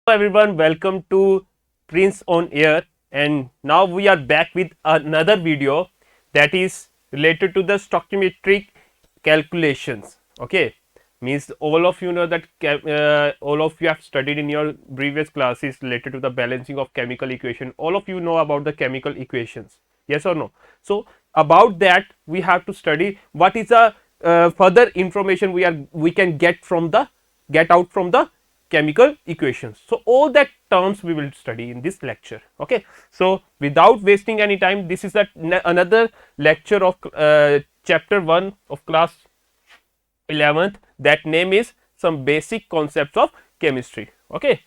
Everyone, welcome to Prince on Air, and now we are back with another video that is related to the stoichiometric calculations. Okay, means all of you know that all of you have studied in your previous classes related to the balancing of chemical equation. All of you know about the chemical equations, yes or no? So about that we have to study what is the further information we can get out from the chemical equations. So all that terms we will study in this lecture. Okay. So without wasting any time, this is another lecture of chapter 1 of class 11th. That name is some basic concepts of chemistry. Okay.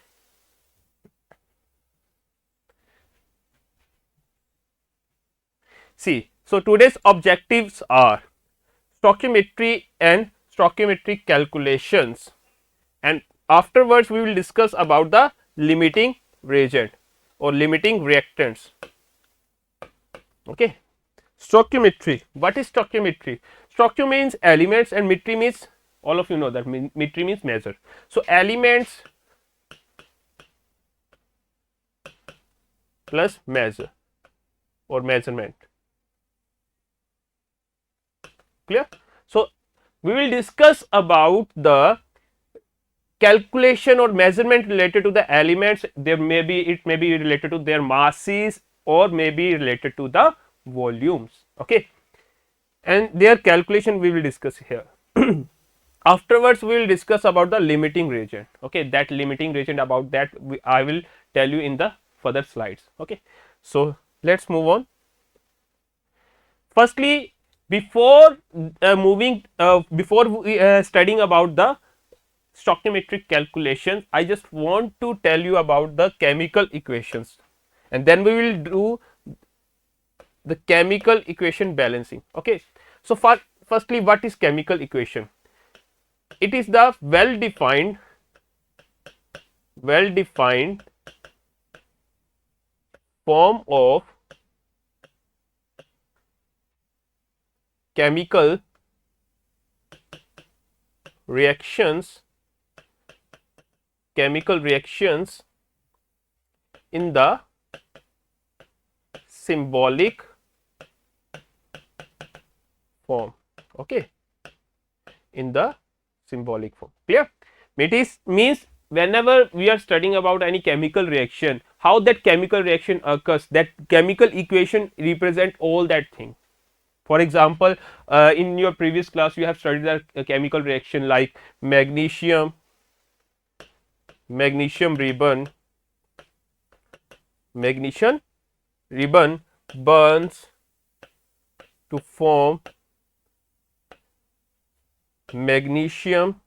See, so today's objectives are stoichiometry and stoichiometric calculations, and afterwards we will discuss about the limiting reagent or limiting reactants. Okay. Stoichiometry. What is stoichiometry? Stoichio means elements and metry means, all of you know that metry means measure. So elements plus measure or measurement. Clear? So we will discuss about the calculation or measurement related to the elements. It may be related to their masses or may be related to the volumes. Okay, and their calculation we will discuss here. Afterwards we will discuss about the limiting reagent. Okay, that limiting reagent, about that I will tell you in the further slides. Okay, so let's move on. Firstly, before studying about the stoichiometric calculations, I just want to tell you about the chemical equations, and then we will do the chemical equation balancing. Okay, so firstly, what is chemical equation? It is the well defined form of chemical reactions in the symbolic form. Okay, in the symbolic form. Clear? It means whenever we are studying about any chemical reaction, how that chemical reaction occurs, that chemical equation represent all that thing. For example, in your previous class you have studied a chemical reaction like magnesium ribbon burns to form magnesium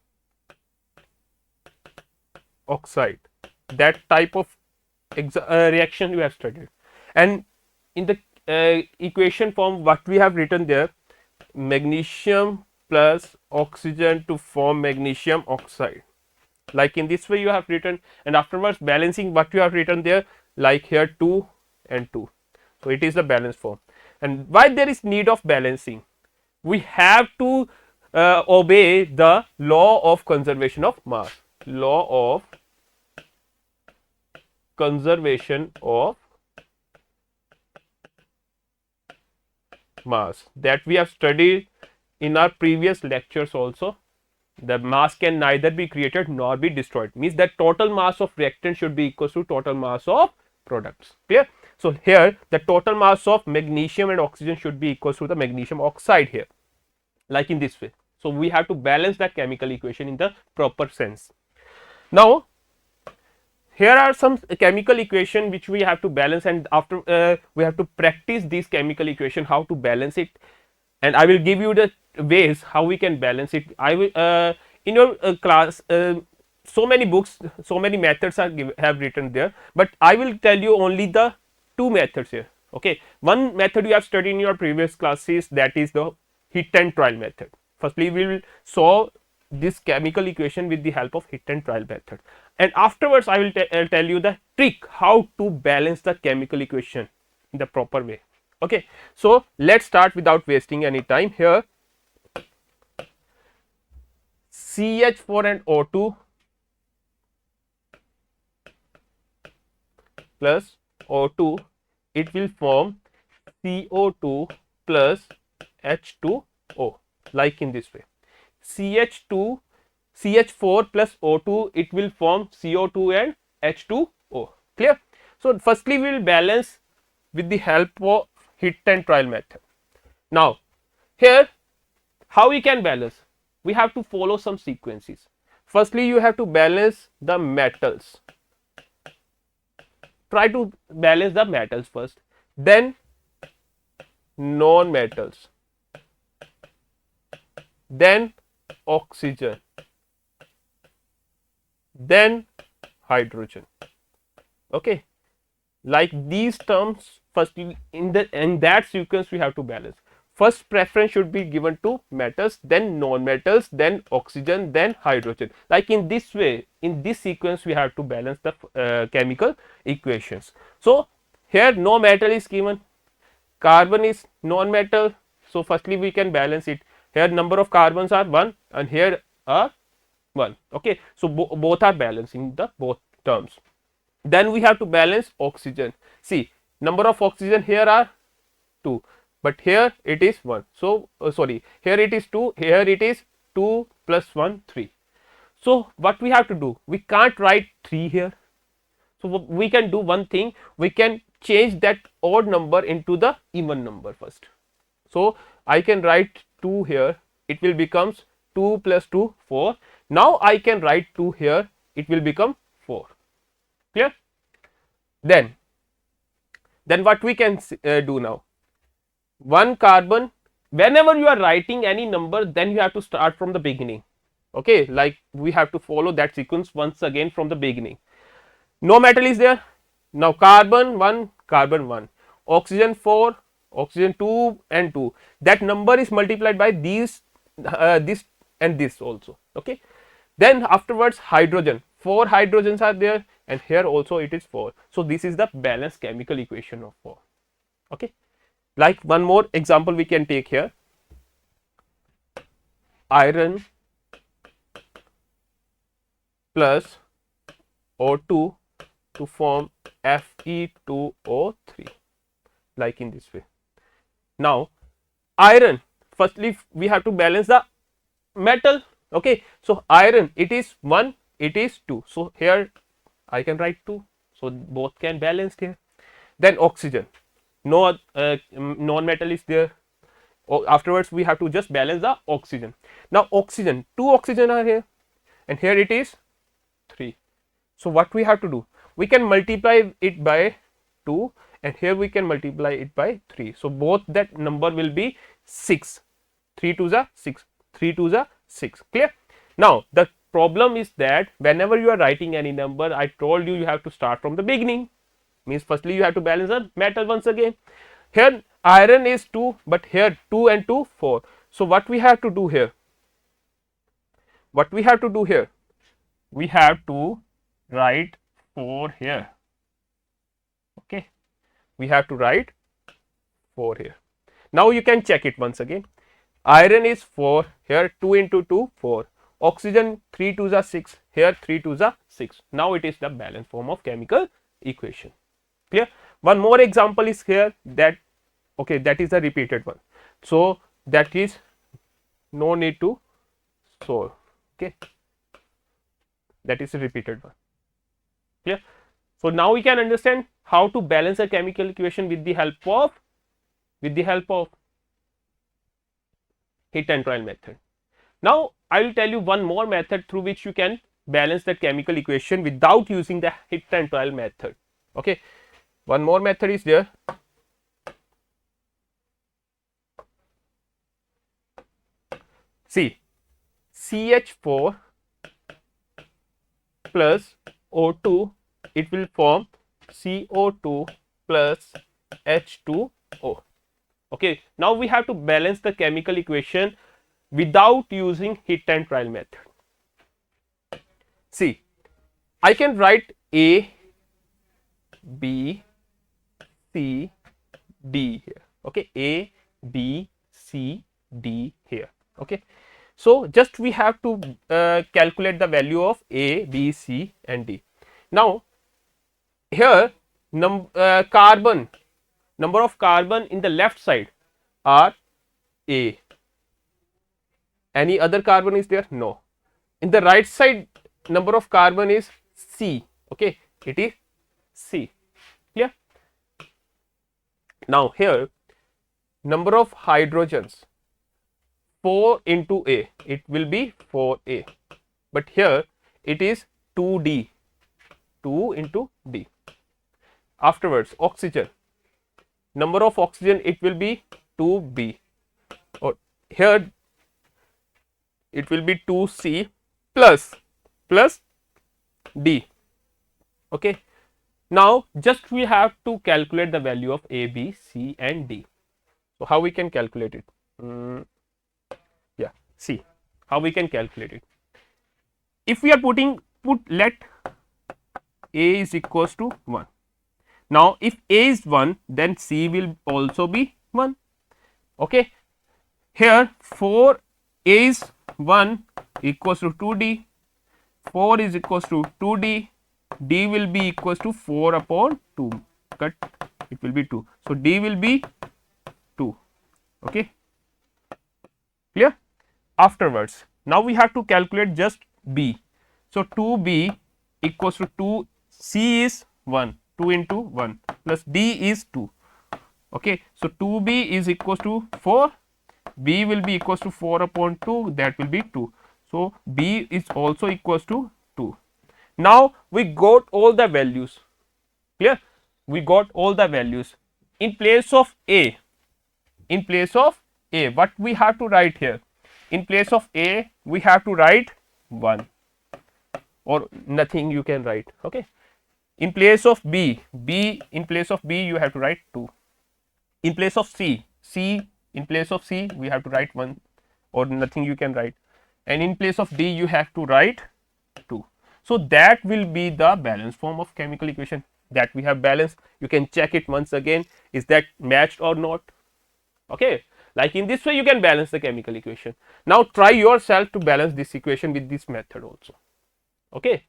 oxide. That type of reaction you have studied, and in the equation form what we have written there, magnesium plus oxygen to form magnesium oxide, like in this way you have written, and afterwards balancing what you have written there, like here 2 and 2. So it is the balance form. And why there is need of balancing? We have to obey the law of conservation of mass. Law of conservation of mass, that we have studied in our previous lectures also. The mass can neither be created nor be destroyed, means that total mass of reactant should be equal to total mass of products. Clear? So here the total mass of magnesium and oxygen should be equal to the magnesium oxide here, like in this way. So we have to balance that chemical equation in the proper sense. Now here are some chemical equation which we have to balance, and after we have to practice this chemical equation, how to balance it, and I will give you the ways how we can balance it. I will in your class so many books, so many methods have written there, but I will tell you only the two methods here. Okay, one method you have studied in your previous classes, that is the hit and trial method. Firstly we will solve this chemical equation with the help of hit and trial method, and afterwards I will tell you the trick how to balance the chemical equation in the proper way. Okay, so let's start without wasting any time. Here CH4 and O2 plus O2, it will form CO2 plus H2O, like in this way. CH2 CH4 plus O2, it will form CO2 and H2O. Clear? So firstly we will balance with the help of hit and trial method. Now here how we can balance? We have to follow some sequences. Firstly you have to balance the metals. Try to balance the metals first, then non metals, then oxygen, then hydrogen. Okay, like these terms, firstly in that sequence we have to balance. First preference should be given to metals, then non metals, then oxygen, then hydrogen. Like in this way, in this sequence we have to balance the chemical equations. So here no metal is given, carbon is non metal, so firstly we can balance it. Here number of carbons are 1 and here are 1. Okay, so both are balancing the both terms. Then we have to balance oxygen. See, number of oxygen here are 2, but here it is 1. So sorry, here it is 2, here it is 2 plus 1 3. So what we have to do, we can't write 3 here. So we can do one thing, we can change that odd number into the even number first. So I can write 2 here, it will becomes 2 plus 2 4. Now I can write 2 here, it will become 4. Clear? Then what we can do now, one carbon, whenever you are writing any number, then you have to start from the beginning. Okay, like we have to follow that sequence once again from the beginning. No metal is there. Now carbon 1, carbon 1, oxygen 4, oxygen 2 and 2. That number is multiplied by these this and this also. Okay. Then afterwards hydrogen, 4 hydrogens are there and here also it is 4. So this is the balanced chemical equation of 4. Okay. Like one more example we can take here. Iron plus O2 to form Fe2O3, like in this way. Now iron, firstly we have to balance the metal. Okay, so iron, it is 1, it is 2, so here I can write 2, so both can balance here. Then oxygen, no non metal is there. Afterwards we have to just balance the oxygen. Now oxygen, 2 oxygen are here and here it is 3. So what we have to do, we can multiply it by 2 and here we can multiply it by 3. So both that number will be 6. 3 to the 6, 3 to the 6. Clear? Now the problem is that whenever you are writing any number, I told you have to start from the beginning. Means firstly you have to balance the metal once again. Here iron is 2, but here 2 and 2 4. So what we have to do here? What we have to do here? We have to write 4 here. Okay, we have to write 4 here. Now you can check it once again. Iron is 4, here 2 into 2 4. Oxygen 3 to the 6, here 3 to the 6. Now it is the balanced form of chemical equation. Clear? One more example is here, that okay, that is the repeated one. So that is no need to solve. Okay, that is a repeated one. Clear? So now we can understand how to balance a chemical equation with the help of hit and trial method. Now I will tell you one more method through which you can balance that chemical equation without using the hit and trial method. Okay, one more method is there. See, CH4 plus O2, it will form CO2 plus H2O. Okay, now we have to balance the chemical equation without using hit and trial method. See, I can write A, B, C, D here. Okay, A, B, C, D here. Okay, so just we have to calculate the value of A, B, C and D. Now here carbon, number of carbon in the left side are A. Any other carbon is there? No. In the right side, number of carbon is C. Okay, it is C. Clear? Now here, number of hydrogens 4 into A, it will be 4A, but here it is 2D, 2 into D. Afterwards, oxygen, number of oxygen, it will be 2B, or here it will be 2C plus D. Okay. Now just we have to calculate the value of A, B, C and D. So how we can calculate it? Yeah, see how we can calculate it. If we are let A is equals to 1. Now if A is 1, then C will also be 1. Okay. Here 4 A is 1 equals to 2D, 4 is equals to 2D, D will be equals to 4 upon 2, cut, it will be 2. So D will be 2. Okay, clear? Afterwards, now we have to calculate just B. So 2B equals to 2, C is 1, 2 into 1 plus D is 2. Okay, so 2B is equals to 4, B will be equals to 4 upon 2, that will be 2. So B is also equals to 2. Now we got all the values. Clear? We got all the values. In place of A, what we have to write here? In place of A, we have to write 1 or nothing you can write. Okay. In place of B, in place of B you have to write 2. In place of C, in place of C we have to write 1 or nothing you can write, and in place of D you have to write 2. So that will be the balance form of chemical equation that we have balanced. You can check it once again, is that matched or not? Okay, like in this way you can balance the chemical equation. Now try yourself to balance this equation with this method also. Okay,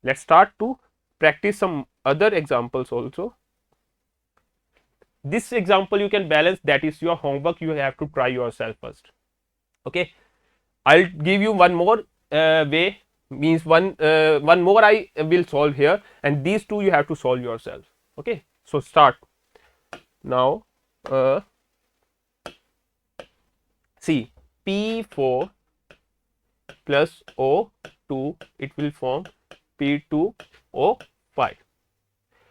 let's start to practice some other examples also. This example you can balance, that is your homework, you have to try yourself first. Okay, I'll give you one more way, means one more I will solve here, and these two you have to solve yourself. Okay, so start now. See, P4 plus O2, it will form P2O5.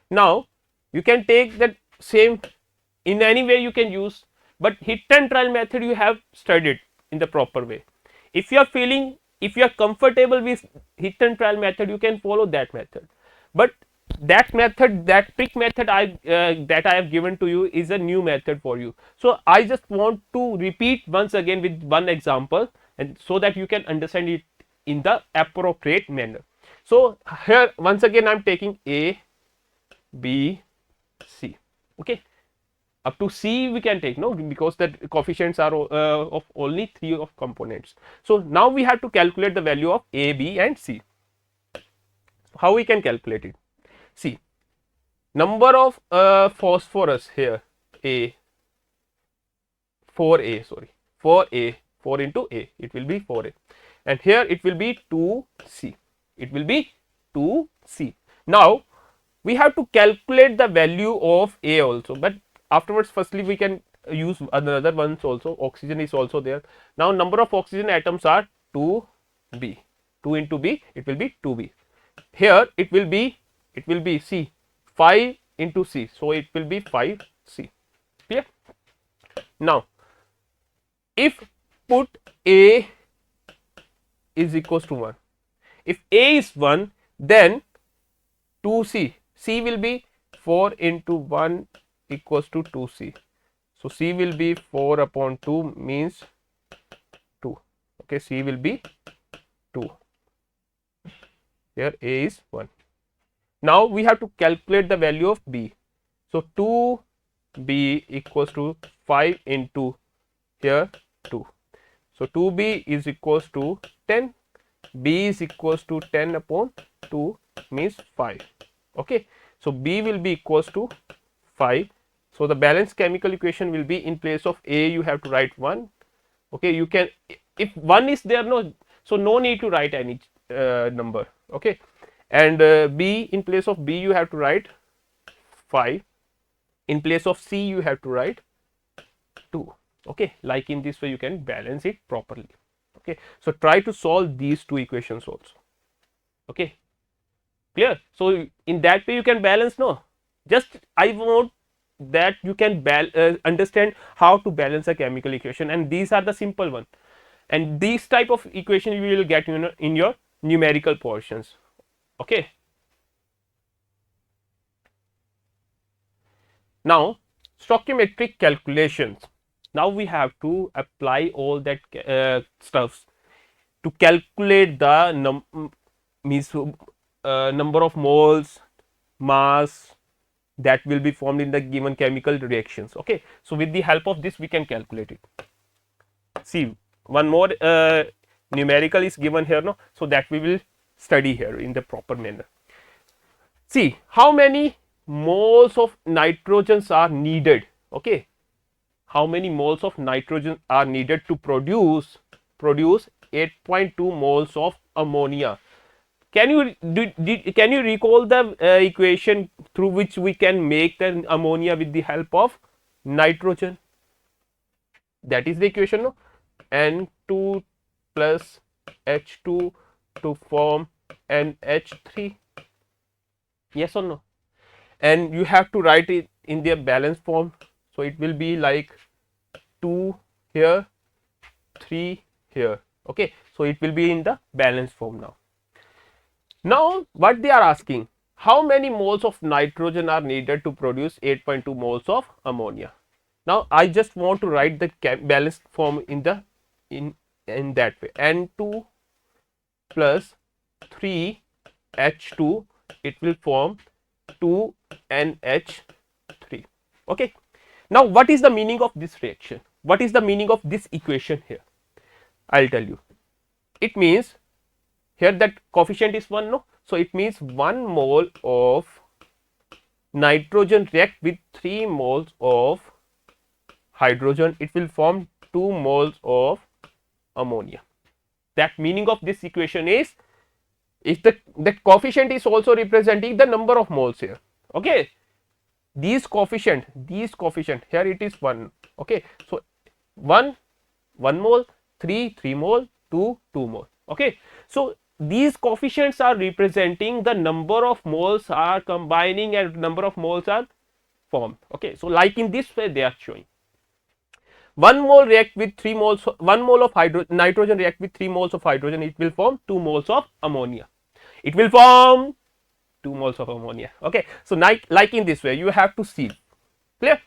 Now you can take that same, in any way you can use, but hit and trial method you have studied in the proper way. If you are feeling, if you are comfortable with hit and trial method, you can follow that method, but that method, that trick method that I have given to you is a new method for you. So I just want to repeat once again with one example, and so that you can understand it in the appropriate manner. So here once again I am taking A, B, C. Okay, up to C we can take, no, because the coefficients are of only 3 of components. So now we have to calculate the value of A, B and C. How we can calculate it? See, number of phosphorus here, A, 4A, sorry, 4A, 4 into A, it will be 4A, and here it will be 2C, it will be 2C. Now we have to calculate the value of A also, but afterwards firstly we can use another ones also. Oxygen is also there. Now number of oxygen atoms are 2B, 2 into B, it will be 2B. Here it will be C, 5 into C, so it will be 5C. Clear? Now if put A is equals to 1, if A is 1, then 2C, C will be 4 into 1 equals to 2C. So C will be 4 upon 2 means 2. Okay, C will be 2. Here A is 1. Now we have to calculate the value of B. So 2B equals to 5 into here 2. So 2B is equals to 10. B is equals to 10 upon 2 means 5. Okay. So B will be equals to 5. So the balanced chemical equation will be, in place of A you have to write 1. Okay, you can, if 1 is there, no, so no need to write any number. Okay, and B, in place of B you have to write 5. In place of C you have to write 2. Okay, like in this way you can balance it properly. Okay, so try to solve these two equations also. Okay, clear? So in that way you can balance, no, just I want that you can understand how to balance a chemical equation, and these are the simple one, and these type of equation you will get in your numerical portions. Okay, now stoichiometric calculations. Now we have to apply all that stuffs to calculate the number of moles, mass that will be formed in the given chemical reactions. Okay, so with the help of this we can calculate it. See, one more numerical is given here, no, so that we will study here in the proper manner. See how many moles of nitrogens are needed. Okay, how many moles of nitrogen are needed to produce 8.2 moles of ammonia. Can you recall the equation through which we can make the ammonia with the help of nitrogen? That is the equation, no, N2 plus H2 to form NH3. Yes or no? And you have to write it in their balanced form. So it will be like 2 here, 3 here. Okay, so it will be in the balanced form now. Now what they are asking, how many moles of nitrogen are needed to produce 8.2 moles of ammonia. Now I just want to write the balanced form in the in that way, N2 plus 3 H2, it will form 2 NH3. Okay, now what is the meaning of this reaction? What is the meaning of this equation here? I'll tell you. It means here that coefficient is 1, no, so it means 1 mole of nitrogen react with 3 moles of hydrogen, it will form 2 moles of ammonia. That meaning of this equation is, if the coefficient is also representing the number of moles here. Okay, these coefficient here it is 1. Okay, so 1 mole, 3 mole, 2 mole. Okay, so these coefficients are representing the number of moles are combining and number of moles are formed. Okay, so like in this way they are showing. 1 mole react with 3 moles, 1 mole of nitrogen react with 3 moles of hydrogen, it will form 2 moles of ammonia. It will form 2 moles of ammonia. Okay, so like in this way you have to see. Clear?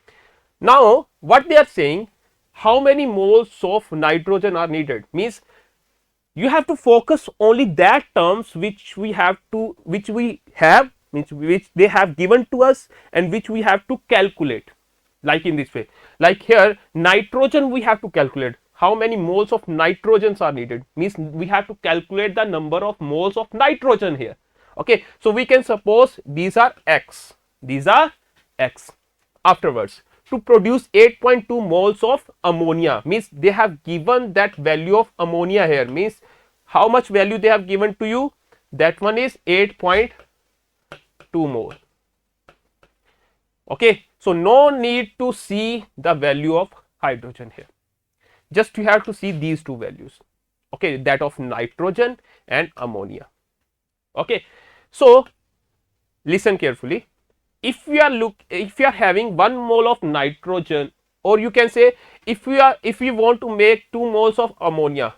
Now what they are saying, how many moles of nitrogen are needed, means you have to focus only that terms which we have means which they have given to us and which we have to calculate. Like in this way, like here nitrogen we have to calculate how many moles of nitrogens are needed, means we have to calculate the number of moles of nitrogen here. Okay, so we can suppose these are x, afterwards to produce 8.2 moles of ammonia, means they have given that value of ammonia here, means how much value they have given to you, that one is 8.2 mole. Okay, so no need to see the value of hydrogen here, just you have to see these two values. Okay, that of nitrogen and ammonia. Okay, so listen carefully. If we are having 1 mole of nitrogen, or you can say if we want to make 2 moles of ammonia,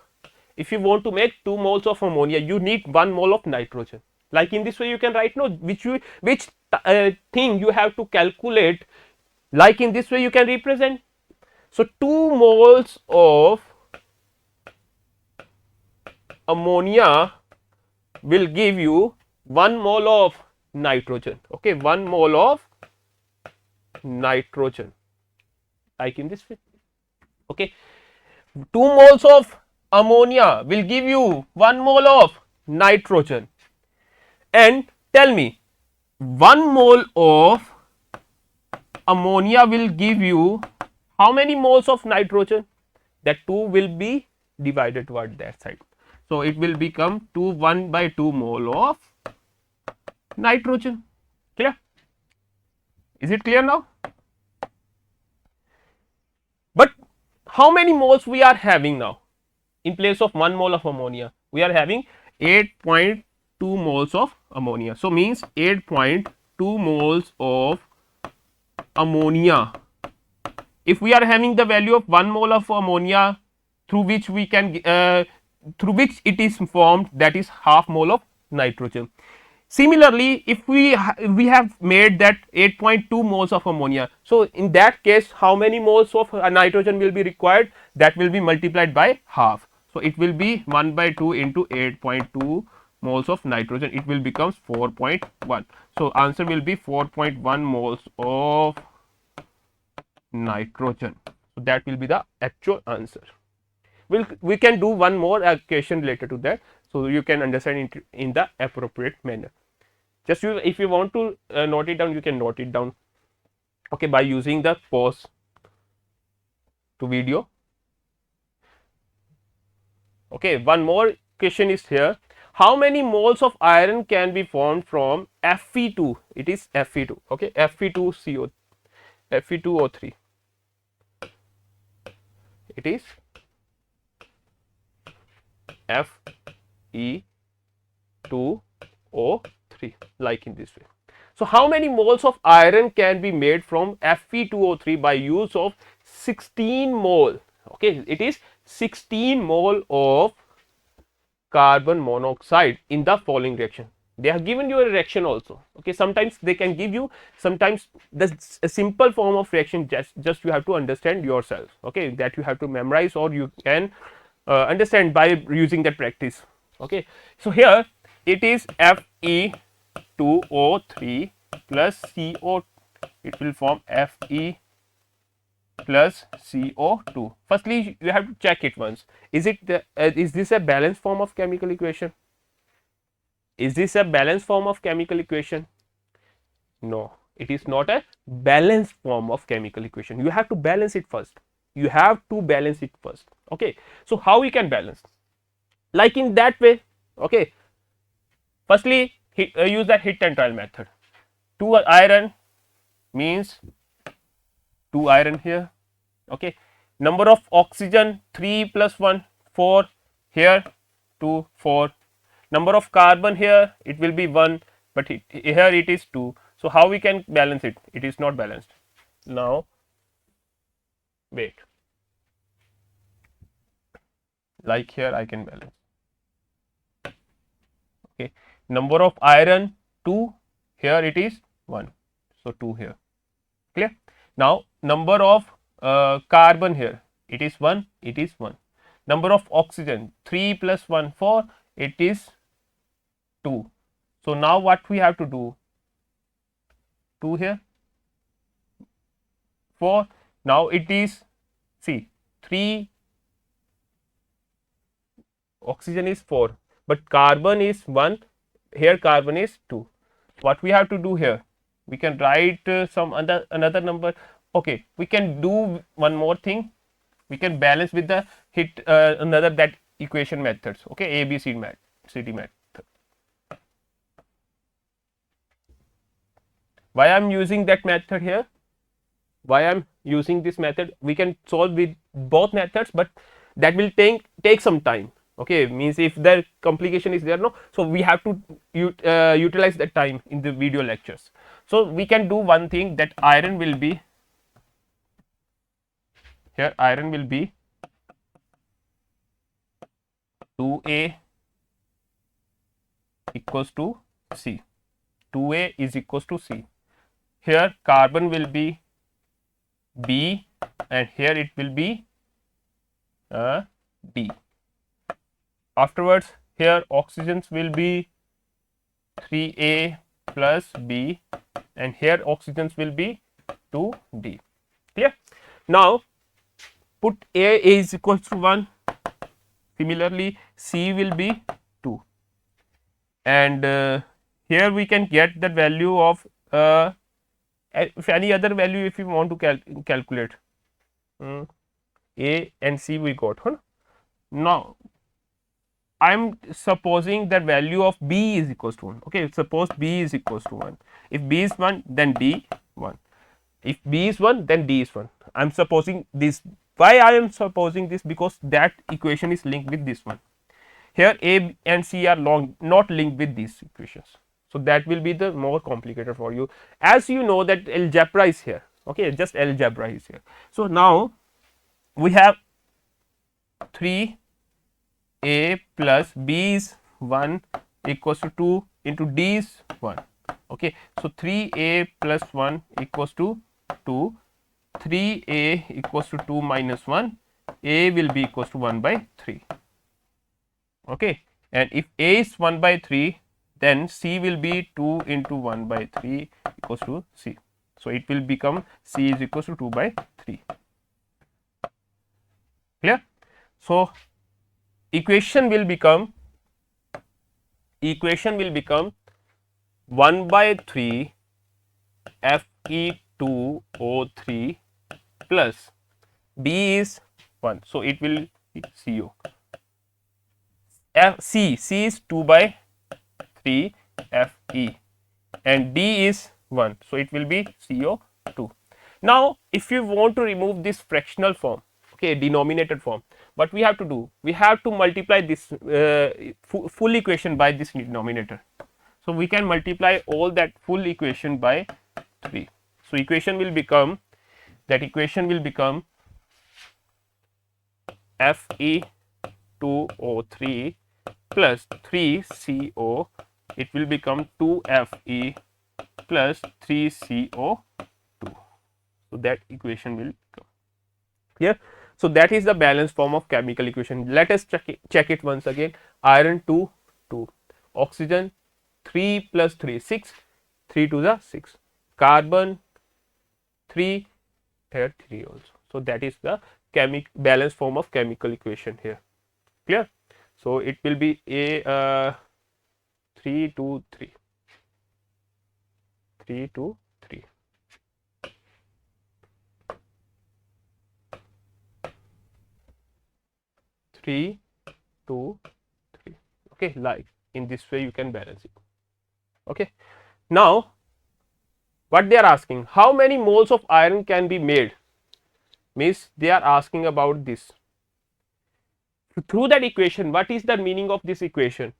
you need 1 mole of nitrogen. Like in this way you can write, no, which thing you have to calculate. Like in this way you can represent. So 2 moles of ammonia will give you 1 mole of nitrogen. Okay, 1 mole of nitrogen, like in this way. Okay, 2 moles of ammonia will give you 1 mole of nitrogen. And tell me, 1 mole of ammonia will give you how many moles of nitrogen? That 2 will be divided toward that side. So, it will become 2 1 by 2 mole of nitrogen. Clear? Is it clear now? But how many moles we are having now? In place of 1 mole of ammonia, we are having 8.2 moles of ammonia. So, means 8.2 moles of ammonia. If we are having the value of 1 mole of ammonia through which we can through which it is formed, that is half mole of nitrogen. Similarly, if we have made that 8.2 moles of ammonia, so in that case how many moles of nitrogen will be required? That will be multiplied by half. So, it will be 1 by 2 into 8.2 moles of nitrogen, it will becomes 4.1. So, answer will be 4.1 moles of nitrogen. So, that will be the actual answer. We can do one more question related to that. So, you can understand it in the appropriate manner. Just if you want to note it down, you can note it down, okay, by using the pause to video. Okay, one more question is here. How many moles of iron can be formed from Fe2? It is Fe2, okay, Fe2CO, Fe2O3. It is Fe2O3, like in this way. So, how many moles of iron can be made from Fe2O3 by use of 16 mole? Okay, it is 16 mole of carbon monoxide in the following reaction. They have given you a reaction also. Okay, sometimes they can give you, sometimes the a simple form of reaction, just you have to understand yourself. Okay, that you have to memorize, or you can understand by using that practice. Okay, so here it is Fe2O3 plus CO, it will form Fe plus CO2. Firstly, you have to check it once. Is it is this a balanced form of chemical equation? Is this a balanced form of chemical equation? No, it is not a balanced form of chemical equation. You have to balance it first. You have to balance it first. Okay, so how we can balance? Like in that way. Okay, firstly, use that hit and trial method. 2 iron means 2 iron here. Okay, number of oxygen 3 plus 1 4, here 2 4, number of carbon here it will be 1, but here it is 2. So, how we can balance it? It is not balanced. Now, wait, like here I can balance. Okay, number of iron 2, here it is 1, so 2 here, clear. Now, number of carbon here, it is 1, it is 1. Number of oxygen 3 plus 1 4, it is 2. So, now what we have to do? 2 here, 4. Now, it is, see, 3, oxygen is 4, but carbon is 1, here carbon is 2. What we have to do here? We can write some another number. Okay, we can do one more thing. We can balance with the hit another that equation methods. Okay, ABCD method. Why I am using that method here? Why I am using this method? We can solve with both methods, but that will take some time. Okay, means if the complication is there, no, so we have to utilize that time in the video lectures. So, we can do one thing, that iron will be here, iron will be 2A equals to C, 2A is equals to C. Here carbon will be B, and here it will be D. Afterwards, here oxygens will be 3A plus B, and here oxygens will be 2D. Clear? Now, put A is equals to 1. Similarly, C will be 2, and here we can get the value of if any other value if you want to calculate. A and C we got, huh? Now I am supposing that value of B is equals to 1. Okay, suppose B is equals to 1. If B is 1, then D 1. If B is 1, then D is 1. I am supposing this. Why I am supposing this? Because that equation is linked with this one. Here A and C are not linked with these equations. So that will be the more complicated for you. As you know that algebra is here. Okay, just algebra is here. So now we have 3 A plus B is 1 equals to 2 into D is 1. Okay, so 3A plus 1 equals to 2, 3A equals to 2 minus 1, A will be equals to 1 by 3. Okay, and if A is 1 by 3, then C will be 2 into 1 by 3 equals to C. So it will become C is equals to 2 by 3. Clear? So equation will become 1 by 3 Fe2O3 plus B is 1. So it will be CO. C is 2 by 3 Fe and D is 1. So it will be CO2. Now if you want to remove this fractional form, okay, denominator form, what we have to do? We have to multiply this full equation by this denominator. So we can multiply all that full equation by 3. So equation will become Fe2O3 plus 3CO. It will become 2Fe plus 3CO2. So that equation will come here. So that is the balance form of chemical equation. Let us check it once again. Iron 2, 2, oxygen 3 plus 3, 6, 3 to the 6, carbon 3, here 3 also. So that is the balance form of chemical equation here. Clear? So it will be a 3 to 3, 3 to 3. 3 2 3. Okay, like in this way you can balance it. Okay, now what they are asking, how many moles of iron can be made, means they are asking about this. Through that equation, what is the meaning of this equation?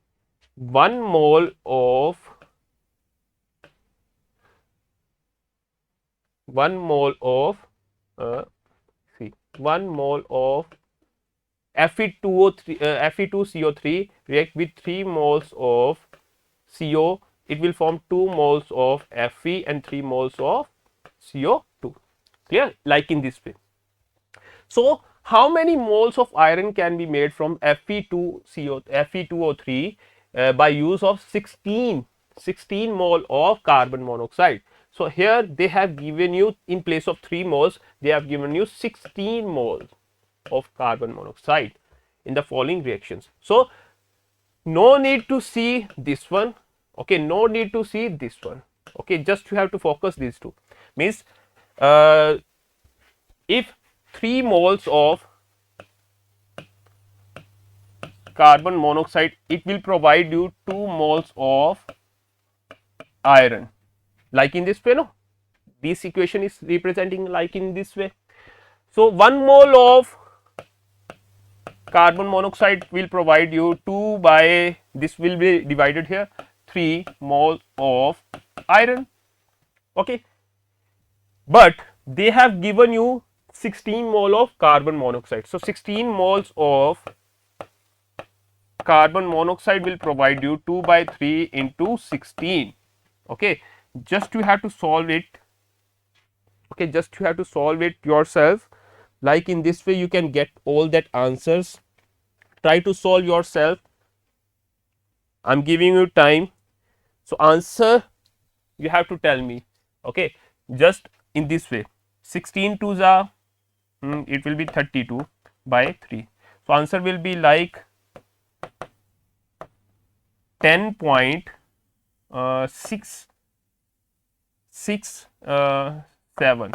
1 mole of see 1 mole of Fe2O3 Fe2CO3 react with 3 moles of CO, it will form 2 moles of Fe and 3 moles of CO2. Clear? Like in this way. So how many moles of iron can be made from Fe2O3 by use of 16 mole of carbon monoxide? So here they have given you, in place of 3 moles, they have given you 16 moles of carbon monoxide in the following reactions. So no need to see this one, okay, no need to see this one, okay, just you have to focus these two. Means if 3 moles of carbon monoxide, it will provide you 2 moles of iron, like in this way, no, this equation is representing like in this way. So 1 mole of carbon monoxide will provide you 2 by, this will be divided here, 3 mole of iron. Okay, but they have given you 16 mole of carbon monoxide. So 16 moles of carbon monoxide will provide you 2 by 3 into 16. Okay, just you have to solve it. Okay, just you have to solve it yourself. Like in this way you can get all that answers. Try to solve yourself. I am giving you time. So answer you have to tell me. Okay, just in this way, 16 to the it will be 32 by 3. So answer will be like 10.32 6 6 7,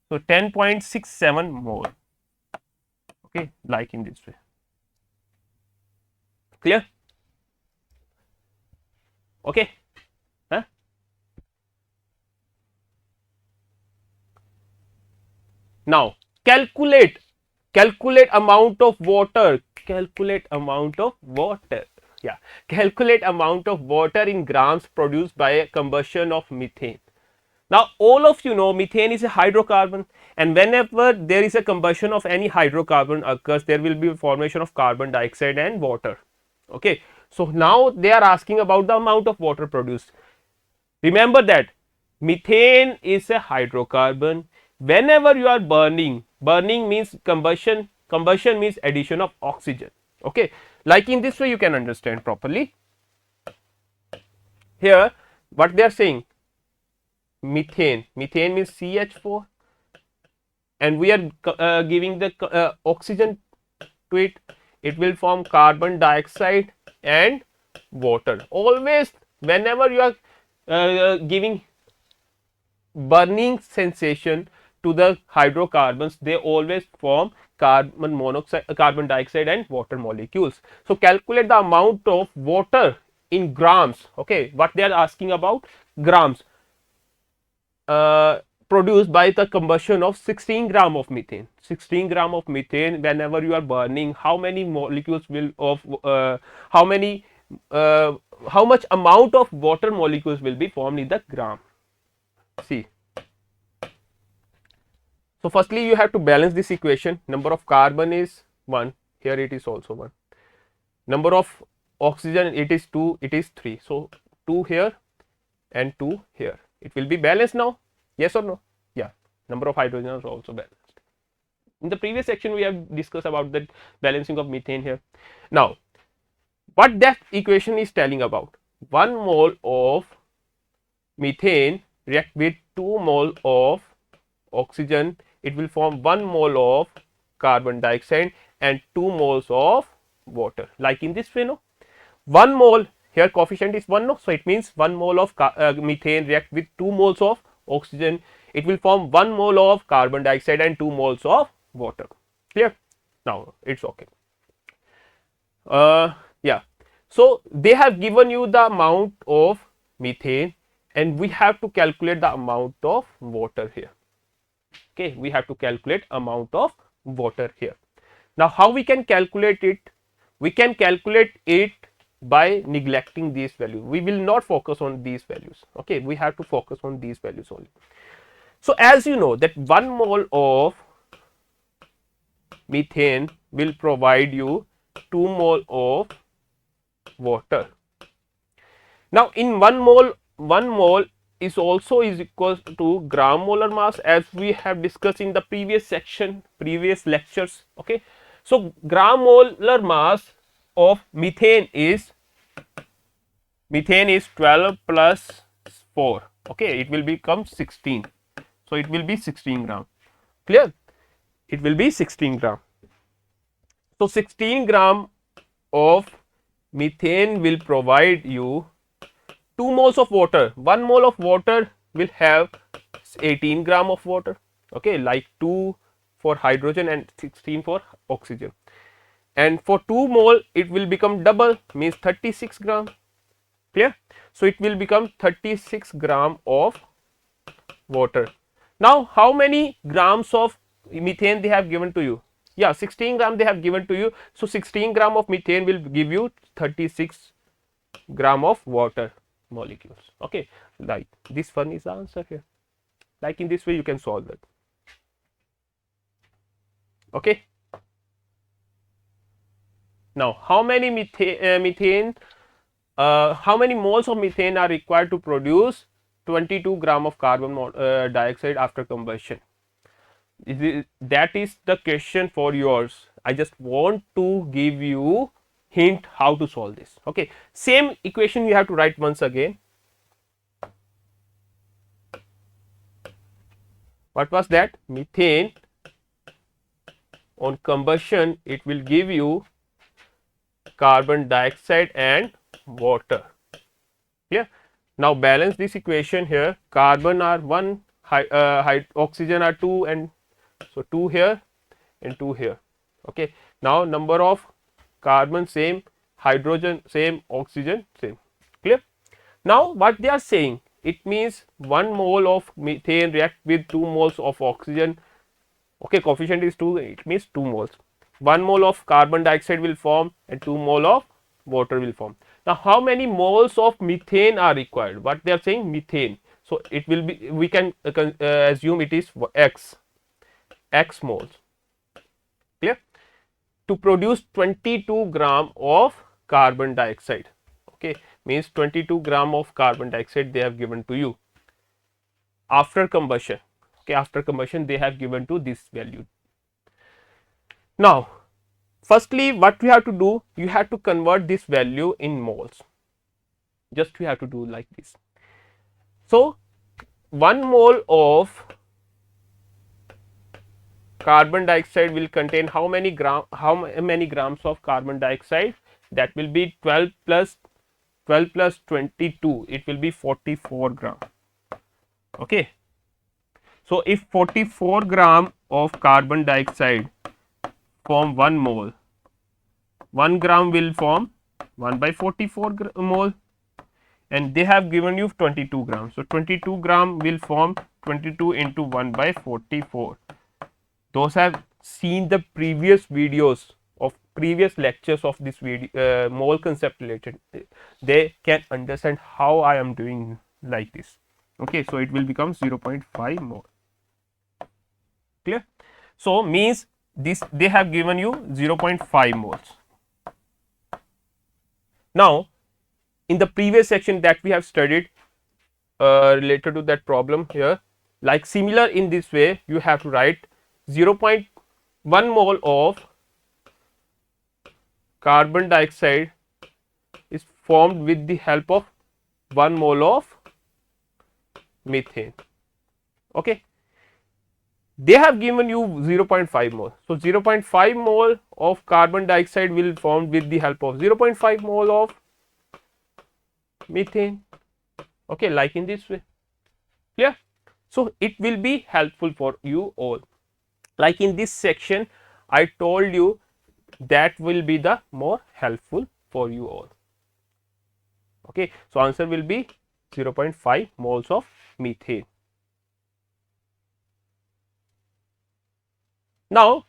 so 10.67 mole. Okay, like in this way. Clear? Okay. Huh? Now calculate amount of water. Calculate amount of water. Yeah, calculate amount of water in grams produced by a combustion of methane. Now all of you know methane is a hydrocarbon, and whenever there is a combustion of any hydrocarbon occurs, there will be formation of carbon dioxide and water. Okay, so now they are asking about the amount of water produced. Remember that methane is a hydrocarbon. Whenever you are burning means combustion means addition of oxygen. Okay, like in this way you can understand properly. Here what they are saying, methane means CH4, and we are giving the oxygen to it. It will form carbon dioxide and water. Always whenever you are giving burning sensation to the hydrocarbons, they always form carbon monoxide, carbon dioxide and water molecules. So calculate the amount of water in grams. Okay, what they are asking about, grams produced by the combustion of 16 gram of methane. 16 gram of methane, whenever you are burning, how many molecules will of how many how much amount of water molecules will be formed in the gram. See, so firstly you have to balance this equation. Number of carbon is 1, here it is also 1. Number of oxygen, it is 2, it is 3. So 2 here and 2 here. It will be balanced now, yes or no? Yeah, number of hydrogen is also balanced. In the previous section we have discussed about the balancing of methane here. Now what that equation is telling about, 1 mole of methane react with 2 mole of oxygen, it will form 1 mole of carbon dioxide and 2 moles of water, like in this way. No, 1 mole here coefficient is 1, no, so it means 1 mole of methane react with 2 moles of oxygen, it will form 1 mole of carbon dioxide and 2 moles of water. Clear? Now it's okay. Yeah, so they have given you the amount of methane and we have to calculate the amount of water here. Okay, we have to calculate amount of water here. Now how we can calculate it? We can calculate it by neglecting these values. We will not focus on these values. Okay, we have to focus on these values only. So as you know that 1 mole of methane will provide you 2 mole of water. Now in 1 mole is also is equal to gram molar mass, as we have discussed in the previous section, previous lectures. Okay, so gram molar mass of methane is 12 plus 4. Okay, it will become 16. So it will be 16 gram. Clear? It will be 16 gram. So 16 gram of methane will provide you 2 moles of water. 1 mole of water will have 18 gram of water. Okay, like 2 for hydrogen and 16 for oxygen. And for 2 mole it will become double, means 36 gram. Clear? So it will become 36 gram of water. Now how many grams of methane they have given to you? Yeah, 16 gram they have given to you. So 16 gram of methane will give you 36 gram of water molecules. Okay, like this one is the answer here. Like in this way you can solve it. Okay. Now how many how many moles of methane are required to produce 22 gram of carbon dioxide after combustion? That is the question for yours. I just want to give you hint how to solve this. Okay, same equation you have to write once again. What was that? Methane on combustion, it will give you carbon dioxide and water. Yeah, Now balance this equation here. Carbon are 1, oxygen are 2, and so 2 here and 2 here. Okay. Now number of carbon same, hydrogen same, oxygen same. Clear? Now what they are saying, it means 1 mole of methane react with 2 moles of oxygen. Okay, coefficient is 2, it means 2 moles. 1 mole of carbon dioxide will form and 2 mole of water will form. Now how many moles of methane are required? What they are saying, methane. So it will be, we can assume it is x moles. Clear? To produce 22 gram of carbon dioxide. Okay, means 22 gram of carbon dioxide they have given to you after combustion. Okay, after combustion they have given to this value. Now firstly what we have to do, you have to convert this value in moles. Just we have to do like this. So 1 mole of carbon dioxide will contain how many grams of carbon dioxide? That will be 12 plus 22, it will be 44 gram. Okay. So if 44 gram of carbon dioxide form 1 mole, 1 gram will form 1 by 44 mole, and they have given you 22 grams. So 22 gram will form 22 into 1 by 44. Those have seen the previous videos of previous lectures of this video, mole concept related, they can understand how I am doing like this. Okay, so it will become 0.5 mole. Clear? So means this, they have given you 0.5 moles. Now in the previous section that we have studied related to that problem here, like similar in this way, you have to write 0.1 mole of carbon dioxide is formed with the help of 1 mole of methane. Okay, they have given you 0.5 mole. So 0.5 mole of carbon dioxide will form with the help of 0.5 mole of methane. Okay, like in this way. Clear? So it will be helpful for you all. Like in this section I told you, that will be the more helpful for you all. Okay, so answer will be 0.5 moles of methane. Now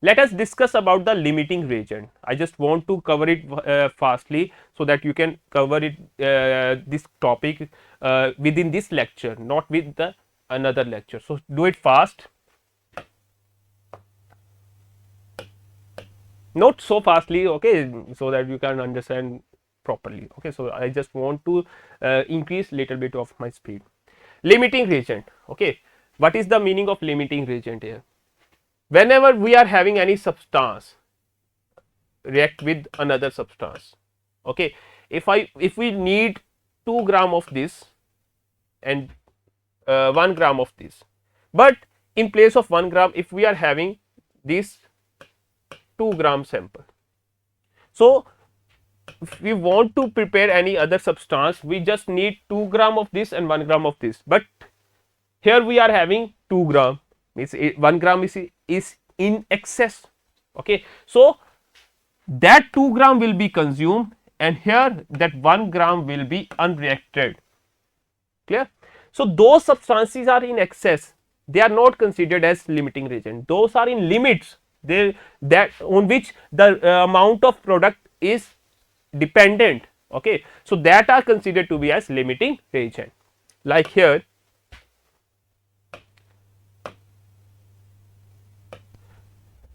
let us discuss about the limiting reagent. I just want to cover it fastly so that you can cover it this topic within this lecture, not with the another lecture. So do it fast. Not so fastly, okay, so that you can understand properly. Okay, so I just want to increase little bit of my speed. Limiting reagent. Okay, what is the meaning of limiting reagent here? Whenever we are having any substance react with another substance, okay, if we need 2 gram of this and 1 gram of this, but in place of 1 gram if we are having this 2 gram sample. So if we want to prepare any other substance, we just need 2 gram of this and 1 gram of this, but here we are having 2 gram, means 1 gram is in excess. Okay, so that 2 gram will be consumed and here that 1 gram will be unreacted. Clear? So those substances are in excess, they are not considered as limiting reagent. Those are in limits, they that on which the amount of product is dependent. Okay, so that are considered to be as limiting reagent. Like here,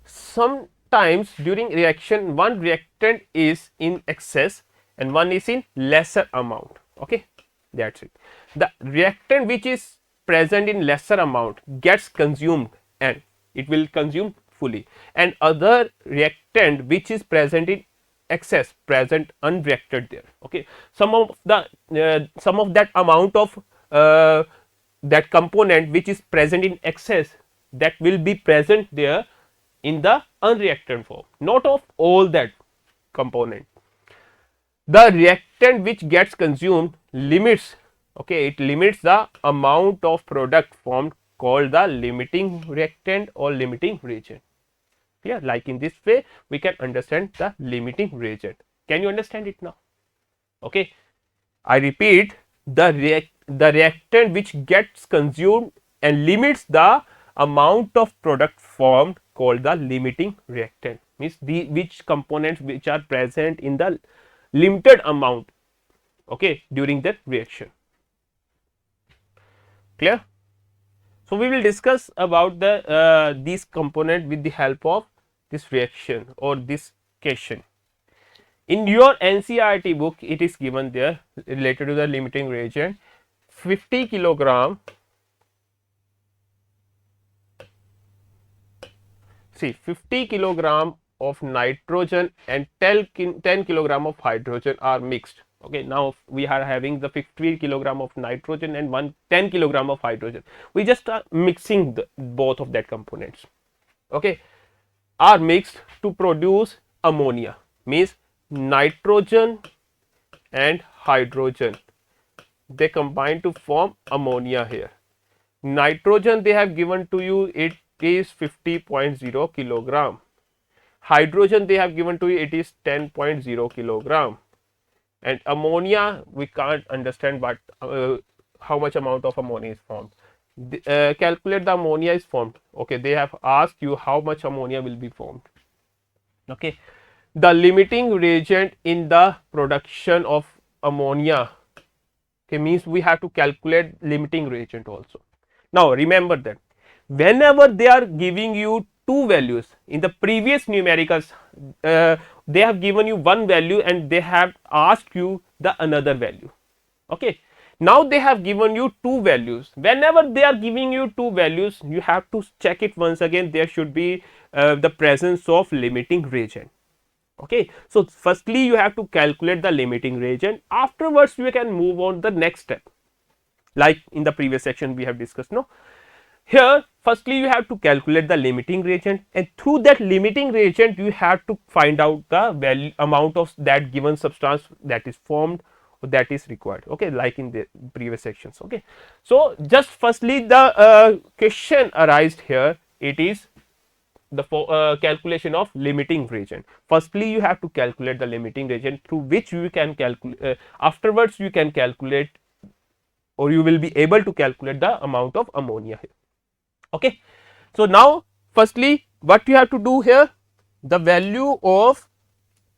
sometimes during reaction one reactant is in excess and one is in lesser amount. Okay, that's it. The reactant which is present in lesser amount gets consumed and it will consume fully, and other reactant which is present in excess present unreacted there. Okay, some of that amount of that component which is present in excess, that will be present there in the unreactant form, not of all that component. The reactant which gets consumed limits Okay, it limits the amount of product formed, called the limiting reactant or limiting reagent. Yeah, like in this way we can understand the limiting reagent. Can you understand it now? Okay, I repeat, the reactant which gets consumed and limits the amount of product formed, called the limiting reactant, means the which components which are present in the limited amount, okay, during that reaction. Clear? So we will discuss about the these component with the help of this reaction or this question. In your NCERT book, it is given there related to the limiting reagent. 50 kilogram, see 50 kilogram of nitrogen and 10 kilogram of hydrogen are mixed. Okay, now we are having the 50 kilogram of nitrogen and 10 kilogram of hydrogen. We just are mixing both of that components. Okay, are mixed to produce ammonia, means nitrogen and hydrogen, they combine to form ammonia here. Nitrogen they have given to you, it is 50.0 kilogram. Hydrogen they have given to you, it is 10.0 kilogram. And ammonia we can't understand, but how much amount of ammonia is formed. Calculate the ammonia is formed. Okay, they have asked you how much ammonia will be formed. Okay, the limiting reagent in the production of ammonia, okay, means we have to calculate limiting reagent also. Now remember that whenever they are giving you two values in the previous numericals, they have given you one value and they have asked you the another value. Okay, now they have given you two values. Whenever they are giving you two values, you have to check it once again, there should be the presence of limiting reagent. Okay, so firstly you have to calculate the limiting reagent, afterwards you can move on the next step, like in the previous section we have discussed. No, here firstly you have to calculate the limiting reagent, and through that limiting reagent you have to find out the value amount of that given substance that is formed or that is required. Okay, like in the previous sections. Okay, so just firstly the question arised here, it is the calculation of limiting reagent. Firstly you have to calculate the limiting reagent through which you can calculate, afterwards you can calculate or you will be able to calculate the amount of ammonia here. Okay, so now firstly what you have to do here, the value of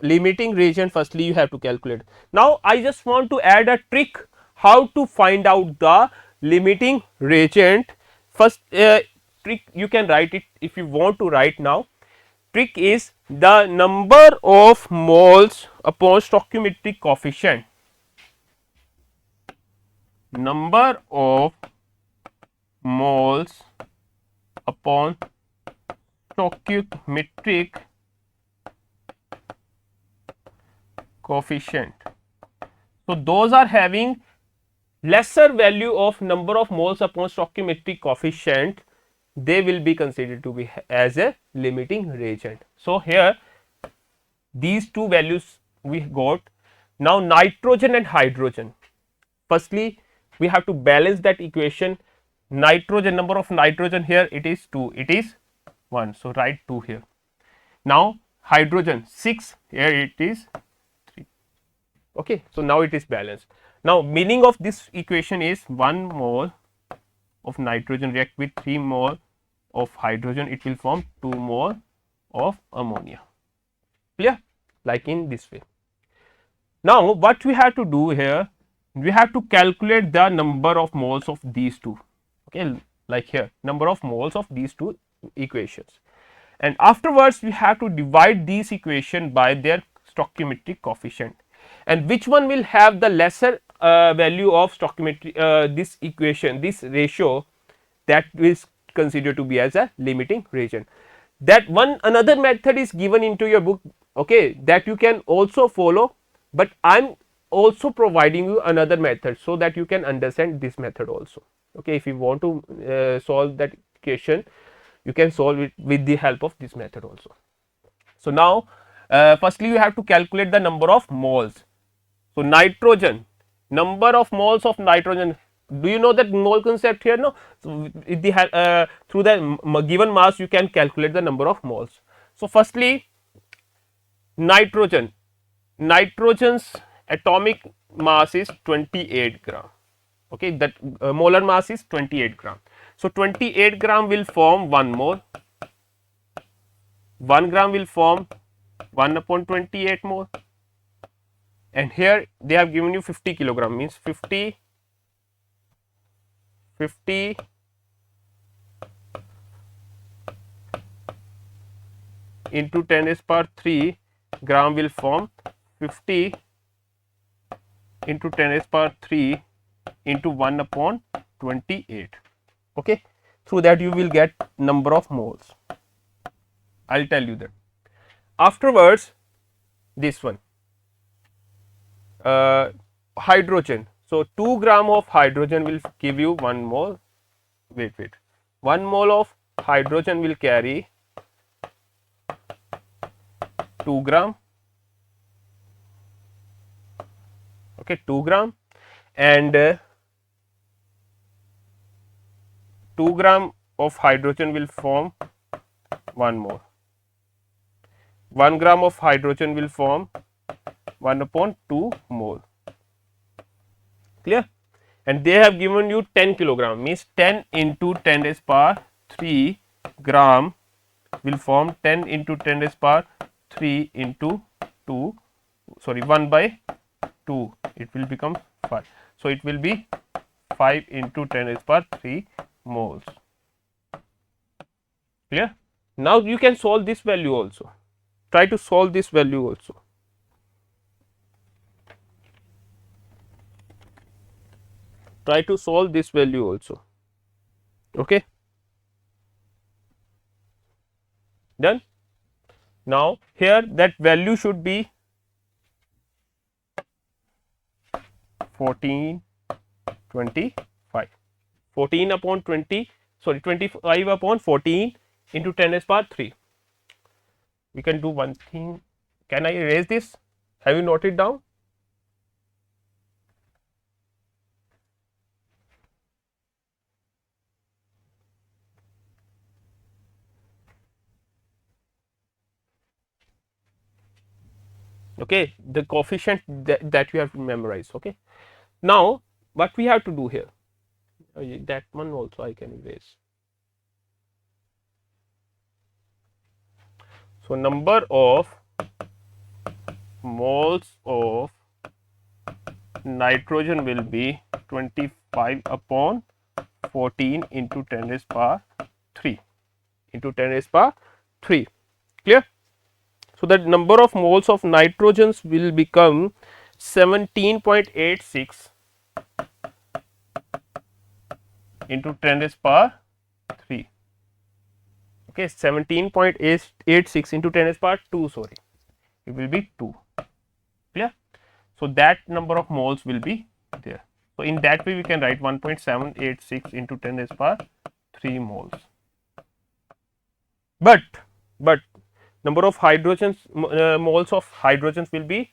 limiting reagent firstly you have to calculate. Now I just want to add a trick how to find out the limiting reagent. First trick, you can write it if you want to write now. Trick is the number of moles upon stoichiometric coefficient. Number of moles upon stoichiometric coefficient. So those are having lesser value of number of moles upon stoichiometric coefficient, they will be considered to be as a limiting reagent. So here these two values we got. Now nitrogen and hydrogen, firstly we have to balance that equation. Nitrogen, number of nitrogen here it is 2, it is 1, so write 2 here. Now hydrogen 6, here it is 3. Okay, so now it is balanced. Now meaning of this equation is 1 mole of nitrogen react with 3 mole of hydrogen, it will form 2 mole of ammonia. Clear? Like in this way. Now what we have to do here, we have to calculate the number of moles of these two. Okay, like here number of moles of these two equations, and afterwards we have to divide these equation by their stoichiometric coefficient, and which one will have the lesser value of stoichiometric this equation, this ratio, that is considered to be as a limiting reagent. That one another method is given into your book, okay, that you can also follow, but I am also providing you another method so that you can understand this method also. Okay, if you want to solve that equation, you can solve it with the help of this method also. So now firstly you have to calculate the number of moles. So nitrogen, number of moles of nitrogen. Do you know that mole concept here? No. So, through the given mass you can calculate the number of moles. So, firstly nitrogen's atomic mass is 28 gram. Okay, that molar mass is 28 gram. So, 28 gram will form 1 mole, 1 gram will form 1 upon 28 mole, and here they have given you 50 kilogram, means 50 into 10 raised power 3 gram will form 50 into 10 raised power 3 into 1 upon 28. Okay. Through that you will get number of moles. I will tell you that. Afterwards, this one, hydrogen. So, 2 gram of hydrogen will give you 1 mole. Wait. 1 mole of hydrogen will carry 2 gram. Okay, 2 gram, and 2 gram of hydrogen will form 1 mole. 1 gram of hydrogen will form 1 upon 2 mole. Clear? And they have given you 10 kilogram, means 10 into 10 raised power 3 gram will form 10 into 10 raised power 3 into 2, sorry, 1 by 2, it will become 5. So, it will be 5 into 10 raised power 3 moles. Clear? Now, you can solve this value also. Try to solve this value also. Try to solve this value also. Okay. Done. Now, here that value should be 1425. 14 upon 20, sorry, 25 upon 14 into 10 raised power 3. We can do one thing. Can I erase this? Have you noted down? Okay, the coefficient that you have to memorize. Okay. Now, what we have to do here? That one also I can erase. So, number of moles of nitrogen will be 25 upon 14 into 10 raised power 3 into 10 raised power 3. Clear? So, the number of moles of nitrogens will become 17.86 into 10 raised power 3. Okay, 17.86 into 10 raised power 2, sorry, it will be 2. Clear? So, that number of moles will be there. So, in that way we can write 1.786 into 10 raised power 3 moles. But number of hydrogens, moles of hydrogens will be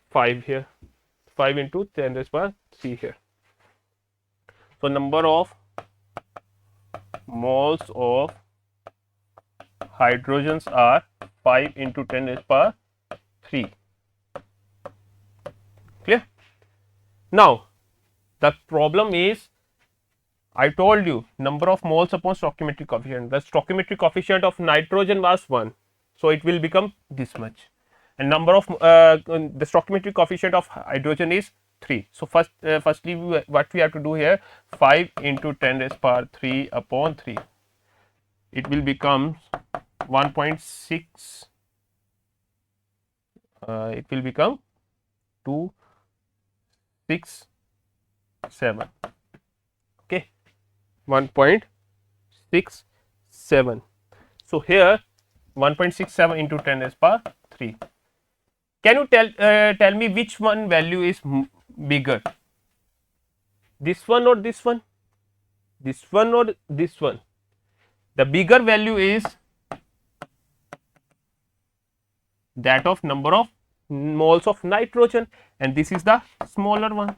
5 here, 5 into 10 raised power 3 here. So, number of moles of hydrogens are 5 into 10 raised power 3. Clear? Now, the problem is, I told you number of moles upon stoichiometric coefficient. The stoichiometric coefficient of nitrogen was 1. So, it will become this much, and number of the stoichiometric coefficient of hydrogen is 3. So, firstly what we have to do here, 5 into 10 raised power 3 upon 3, it will become 1.6, it will become 267. Okay, 1.67. So, here 1.67 into 10 raised power 3. Can you tell me which one value is bigger, this one or this one, this one or this one? The bigger value is that of number of moles of nitrogen, and this is the smaller one.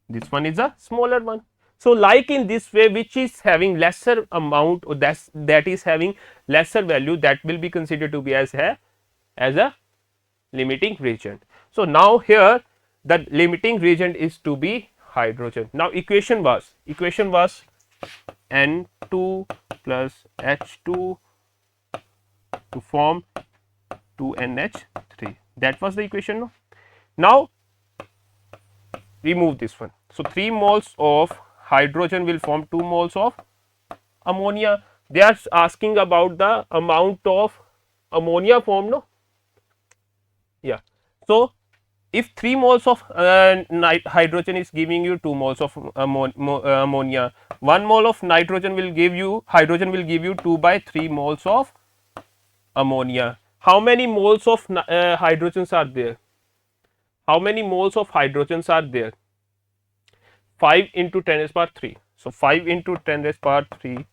This one is a smaller one. So, like in this way, which is having lesser amount, or that is having lesser value, that will be considered to be as a limiting reagent. So, now here the limiting reagent is to be hydrogen. Now, equation was N2 plus H2 to form 2NH3. That was the equation. No? Now, remove this one. So, 3 moles of hydrogen will form 2 moles of ammonia. They are asking about the amount of ammonia formed. No? Yeah. So, if 3 moles of hydrogen is giving you 2 moles of ammonia, 1 mole of hydrogen will give you 2 by 3 moles of ammonia. How many moles of hydrogens are there? How many moles of hydrogens are there? 5 into 10 raised power 3. So, 5 into 10 raised power 3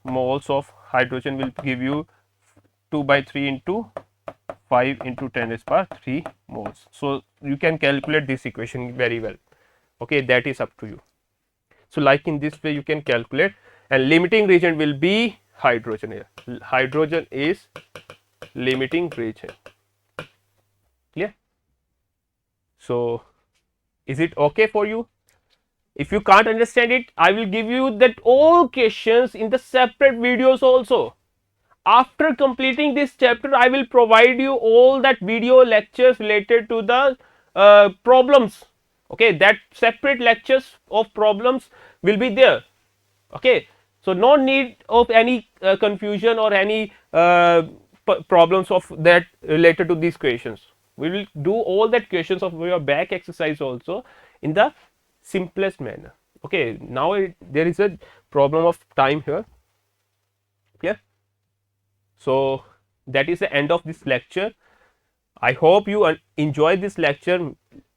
moles of hydrogen will give you 2 by 3 into 5 into 10 raised power 3 moles. So, you can calculate this equation very well. Okay, that is up to you. So, like in this way you can calculate, and limiting reagent will be hydrogen here. Hydrogen is limiting reagent. Clear? So, is it okay for you? If you can't understand it, I will give you that all questions in the separate videos also. After completing this chapter, I will provide you all that video lectures related to the problems. Okay, that separate lectures of problems will be there. Okay, so no need of any confusion or any problems of that related to these questions. We will do all that questions of your back exercise also in the simplest manner. Okay, now there is a problem of time here. Clear? So, that is the end of this lecture. I hope you enjoy this lecture.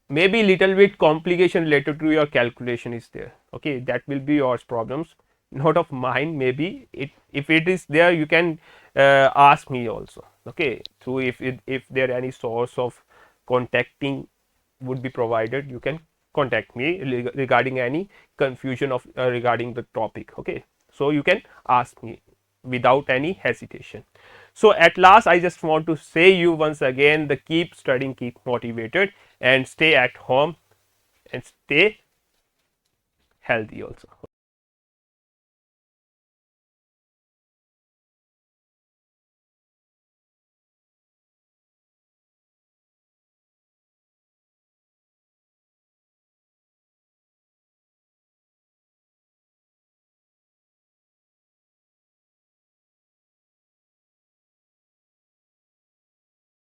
Maybe little bit complication related to your calculation is there. Okay, that will be your problems, not of mine. Maybe if it is there, you can ask me also. Okay, so if there any source of contacting would be provided, you can contact me regarding any confusion of regarding the topic. Okay, so you can ask me without any hesitation. So, at last I just want to say you once again, the keep studying, keep motivated, and stay at home and stay healthy also.